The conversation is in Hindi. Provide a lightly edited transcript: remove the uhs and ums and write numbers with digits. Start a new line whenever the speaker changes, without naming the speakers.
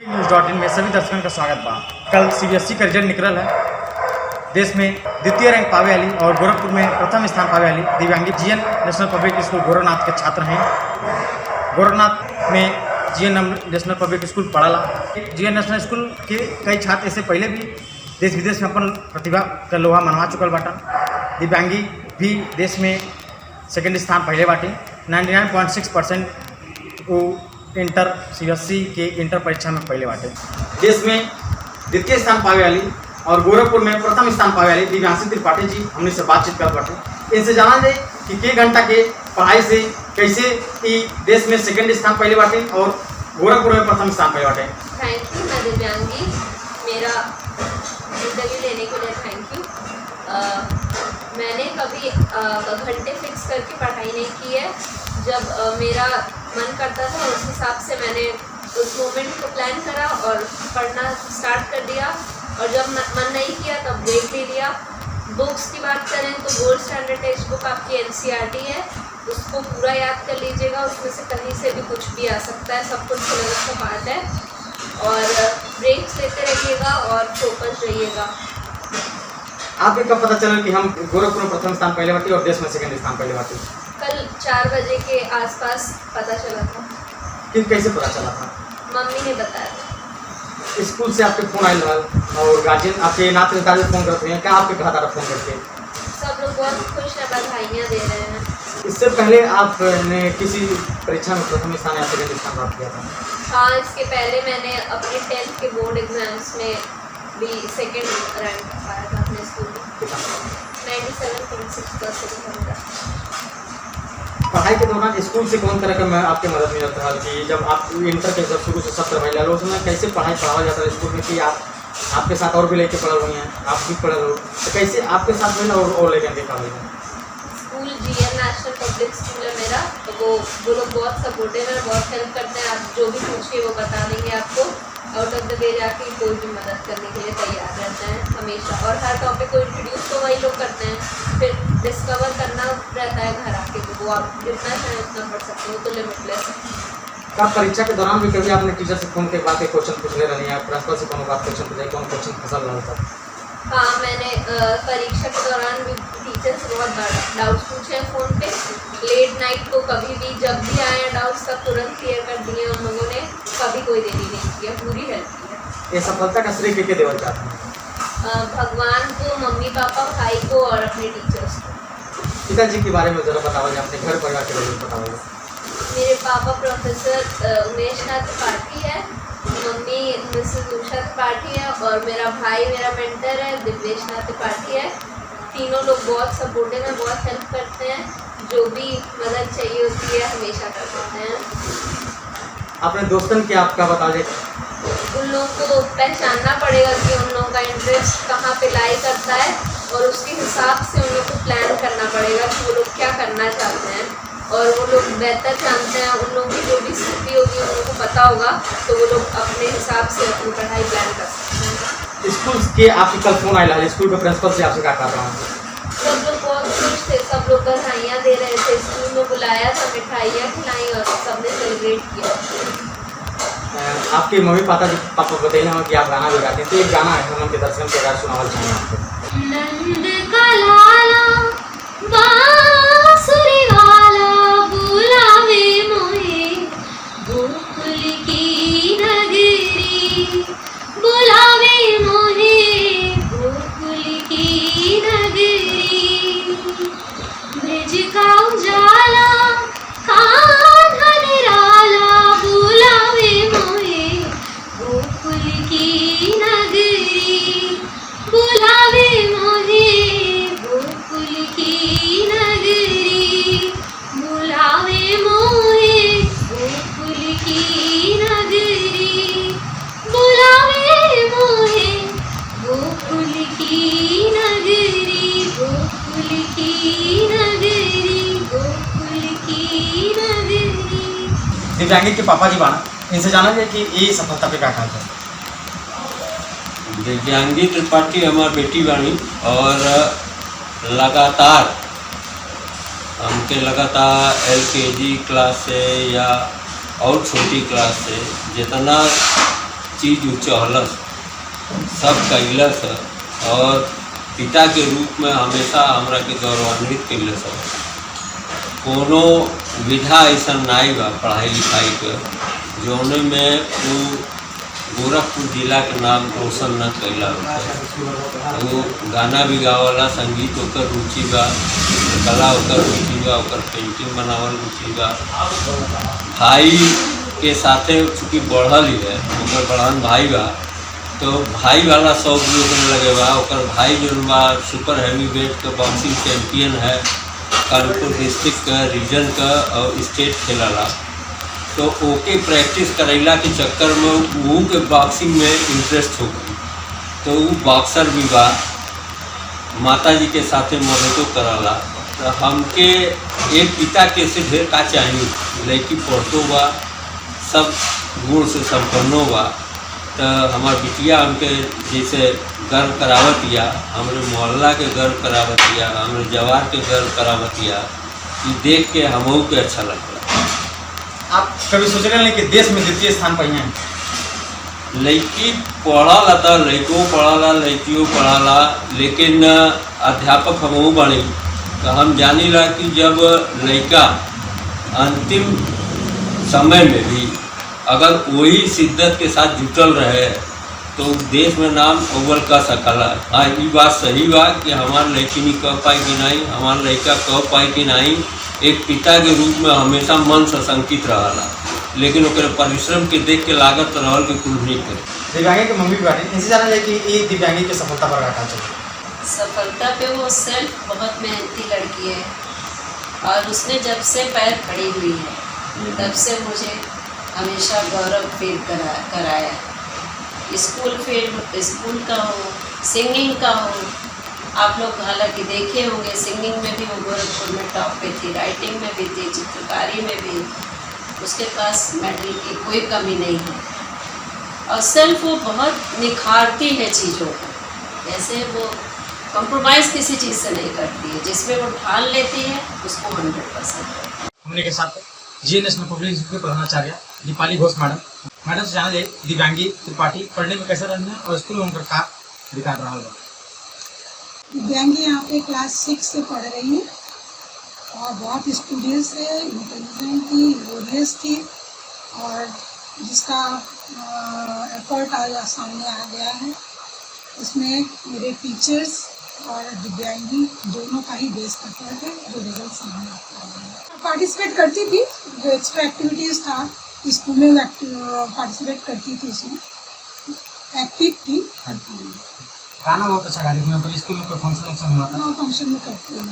न्यूज़.in में सभी दर्शकों का स्वागत बा। कल सीबीएसई का रिजल्ट निकल है। देश में द्वितीय रैंक पावे वाली और गोरखपुर में प्रथम स्थान पावे वाली Divyangi GN national public School Gorakhnath के छात्र हैं। गोरखनाथ में जीएन नेशनल पब्लिक स्कूल पढ़ाला। जीएन नेशनल स्कूल के कई छात्र ऐसे पहले भी देश विदेश में अपन प्रतिभा का लोहा मनवा चुकल बाटा। दिव्यांगी भी देश में सेकेंड स्थान पहले बाटे। 99.6% वो इंटर सीबीएसई के इंटर परीक्षा में पहले बाटे। देश में द्वितीय स्थान पावे वाली और गोरखपुर में प्रथम स्थान पावे वाली दिव्यांशी त्रिपाठी जी हमने से बातचीत कर बाटे। इनसे जाना जाए कि के घंटा के पढ़ाई से कैसे कि देश में सेकेंड स्थान पहले बाटे और गोरखपुर में प्रथम स्थान पहले बाटे।
Thank you. मैं दिव्यांगी, मेरा इंटरव्यू लेने के लिए थैंक यू। मैंने कभी घंटे फिक्स करके पढ़ाई नहीं की है। जब मेरा मन करता था उस हिसाब से मैंने उस मोमेंट को प्लान करा और पढ़ना स्टार्ट कर दिया। और जब मन नहीं किया तब ब्रेक ले लिया। बुक्स की बात करें तो गोल्ड स्टैंडर्ड टेक्स्ट बुक आपकी एनसीईआरटी है, उसको पूरा याद कर लीजिएगा। उसमें से कहीं से भी कुछ भी आ सकता है, सब कुछ सिलेबस का पार्ट है। और ब्रेक्स लेते रहिएगा और फोकस रहिएगा।
आपको कब पता चला कि हम गोरखपुर में प्रथम स्थान पहले बाटे और देश में सेकेंड स्थान पहले बाटे?
कल 4 बजे के आसपास पता चला था।
फिर कैसे पता चला था?
मम्मी ने बताया था।
स्कूल से आपके फोन आए और गार्जियन आपके नाते दादा फोन करते हैं, क्या आपके कहा था फोन करके?
सब लोग बहुत खुश हैं, बधाइयाँ दे रहे हैं।
इससे पहले आपने किसी परीक्षा में प्रथम स्थान या सेकेंड स्थान प्राप्त किया था?
हाँ, इसके पहले मैंने अपने 10th के बोर्ड एग्जाम्स में भी सेकेंड रैंक पाया था अपने स्कूल में। 97.6% था।
पढ़ाई के दौरान स्कूल से कौन तरह का मैं आपके मदद मिल रहा कि जब आप इंटर के जब शुरू से सत्र महिला लोग उसमें कैसे पढ़ाई पढ़ावा जाता है स्कूल में कि आपके साथ और भी लड़के पढ़े हुए हैं, आप भी पढ़े हो, तो कैसे आपके साथ में और लड़के देखा हुआ है?
School GN national public school है मेरा, तो वो लोग बहुत सपोर्टिव है, बहुत हेल्प करते हैं। आप जो भी पूछिए वो बता देंगे आपको। आउट ऑफ द वे जाके कोई भी मदद करने के लिए तैयार रहते हैं हमेशा। और हर टॉपिक को इंट्रोड्यूस तो वही लोग करते हैं, फिर डिस्कवर करना रहता है घर आके। तो वो आप जितना चाहें उतना पढ़ सकते हो, तो लिमिटलेस है।
क्या परीक्षा के दौरान भी कभी आपने टीचर से फोन के बाद एक क्वेश्चन पूछ ले रही है, प्रिंसिपल से कोनो बात क्वेश्चन पूछा, कौन क्वेश्चन फसल रहा था?
हाँ, मैंने परीक्षा के दौरान भी टीचर से बहुत डाउट्स पूछे हैं फ़ोन पे। लेट नाइट को कभी भी जब भी आए हैं डाउट्स तब तुरंत क्लियर कर दिए उन लोगों ने। कभी कोई देरी नहीं किया, पूरी हेल्प की है।
ये सफलता का श्रेय किसके देना चाहते हैं?
भगवान को, मम्मी पापा, भाई को और अपने टीचर्स को।
पिताजी के बारे में जरा बताओगे, अपने घर परिवार के बारे में बताओगे।
मेरे पापा प्रोफेसर उमेश नाथ त्रिपाठी है, मम्मी मिसेस उषा त्रिपाठी है और मेरा भाई मेरा मेंटर है दिव्येश नाथ त्रिपाठी है। तीनों लोग बहुत सपोर्टिव हैं, बहुत हेल्प करते हैं। जो भी मदद चाहिए होती है हमेशा कर देते हैं।
अपने दोस्तों की आपका बताओगे?
उन लोगों को पहचानना पड़ेगा कि उन लोगों का इंटरेस्ट कहाँ पे लाई करता है और उसके हिसाब से उन लोग को प्लान करना पड़ेगा कि वो लोग क्या करना चाहते हैं। और वो लोग बेहतर जानते हैं, उन लोगों की जो भी स्थिति होगी उन लोगों को पता होगा, तो वो लोग अपने हिसाब से अपनी पढ़ाई प्लान कर सकते हैं।
स्कूल के आपके कल फोन आया, स्कूल के प्रिंसिपल से आपसे क्या कर रहा हूँ?
सब लोग बहुत खुश थे, सब लोग बधाइयाँ दे रहे थे। स्कूल में बुलाया था, मिठाइयाँ खिलाई और सबने सेलिब्रेट किया।
आपके मम्मी पापा बताइए हम कि आप गाना भी गाते हैं, तो एक गाना है हम उनके दर्शन के गाना सुनावल चाहिए आपको।
नंद का लाला बांसुरी वाला बुलावे मोहे गोकुल की नगरी, बुलावे मोहे गोकुल की नगरी। ब्रज का उजाला कान्हा निराला बुलावे मोहे गोकुल की नगरी, बुलावे मोहे गोकुल की नगरी, बुलावे मोहे गोकुल की नगरी, बुलावे मोहे गोकुल की नगरी, गोकुल की नगरी, गोकुल की नगरी।
दिव्यांगी के पापा जी बाना, इनसे जाना जाए कि ये सफलता पे क्या कहा है?
दिव्यांगी त्रिपाठी हमारी बेटी बानी और लगातार हमके लगातार LKG क्लास से या और छोटी क्लास से जितना चीज़ उ चहलस, सब कैलस और पिता के रूप में हमेशा हमरा के गौरवान्वित कैलस। कोनो विधा ऐसा नाई बा पढ़ाई लिखाई के जौने में वो गोरखपुर जिला के नाम रोशन न कैला होता। वो गाना भी गावला, संगीत ओकर रुचि बा, कला ओकर रुचि बा, ओकर पेंटिंग बनावल रुचि बा। भाई के साथे चूँकि बढ़ल ही है, ओकर बड़हन भाई बा, तो भाई वाला शौक भी ओकरे लगे बा। ओकर भाई जौन बा सुपर हैवी वेट का बॉक्सिंग चैम्पियन है, कानपुर डिस्ट्रिक्ट का, रीजन का और स्टेट खेलला। तो ओके प्रैक्टिस करेला के चक्कर में वो के बॉक्सिंग में इंटरेस्ट हो गई, तो वो बॉक्सर भी बा, माता जी के साथे मददो कराला। तो हमके एक पिता के से ढेर का चाहिए, लड़की पढ़तो बा, सब गुण से संपन्नो बा। तो हमार बिटिया हमके जैसे गर्व करावतिया, हमारे मोहल्ला के गर्व करावतिया, हमारे जवार के गर्व करावतिया, ये देख के हमहू के अच्छा लगता।
आप कभी सोच रहे हैं कि देश में द्वितीय स्थान पर हैं?
लड़की पढ़ला था, लड़कों पढ़ला, लड़कियों पढ़ला, लेकिन अध्यापक हमहू बनी। तो हम जानी ला कि जब लड़का अंतिम समय में भी अगर वही शिद्दत के साथ जुटल रहे तो देश में नाम अव्वल कर सकला। हाँ, ये बात सही बा कि हमार लड़किनी कह पाई कि नहीं, हमार लड़का कह पाई कि नहीं, एक पिता के रूप में हमेशा मन सशंकित रहला, लेकिन ओकर परिश्रम के देख के लागत रहल कि कुल नहीं करे।
दिव्यांगी के मम्मी भी बाटे, इनसे जाना जाए कि ये दिव्यांगी की सफलता पर रखा चाहिए।
सफलता पे वो सेल्फ बहुत मेहनती लड़की है और उसने जब से पैर खड़ी हुई है तब से मुझे हमेशा गौरव फील कराया। स्कूल का हो, सिंगिंग का हो, आप लोग हालांकि देखे होंगे, सिंगिंग में भी वो गोरखपुर में टॉप पे थी, राइटिंग में भी थी, चित्रकारी में भी। उसके पास मेडल की कोई कमी नहीं है और सेल्फ वो बहुत निखारती है चीज़ों को, जैसे वो कॉम्प्रोमाइज़ किसी चीज़ से नहीं करती है, जिसमें वो ढाल लेती है उसको 100%।
हमने के साथ जीएन नेशनल पब्लिक स्कूल के प्रधानाचार्य दीपाली घोष मैडम से जाना जाए दिव्यांगी त्रिपाठी पढ़ने में कैसे रहना है और स्कूल में उनका का विकास रहा होगा।
दिव्यांगी यहाँ पे क्लास 6 से पढ़ रही है और बहुत स्टूडियस है, इंटेलिजेंट थी, यूरियस थी और जिसका एफर्ट आज सामने आ गया है। इसमें मेरे टीचर्स और दिव्यांगी दोनों का ही बेस्ट एफर्ट है जो रिजल्ट सामने आता है। पार्टिसिपेट करती थी, जो एक्स्ट्रा एक्टिविटीज़ था स्कूल में पार्टिसिपेट करती थी, उसमें एक्टिव थी।
गाना बहुत अच्छा गाती थी। स्कूल में कोई फंक्शन हुआ था?
फंक्शन में करती हूँ।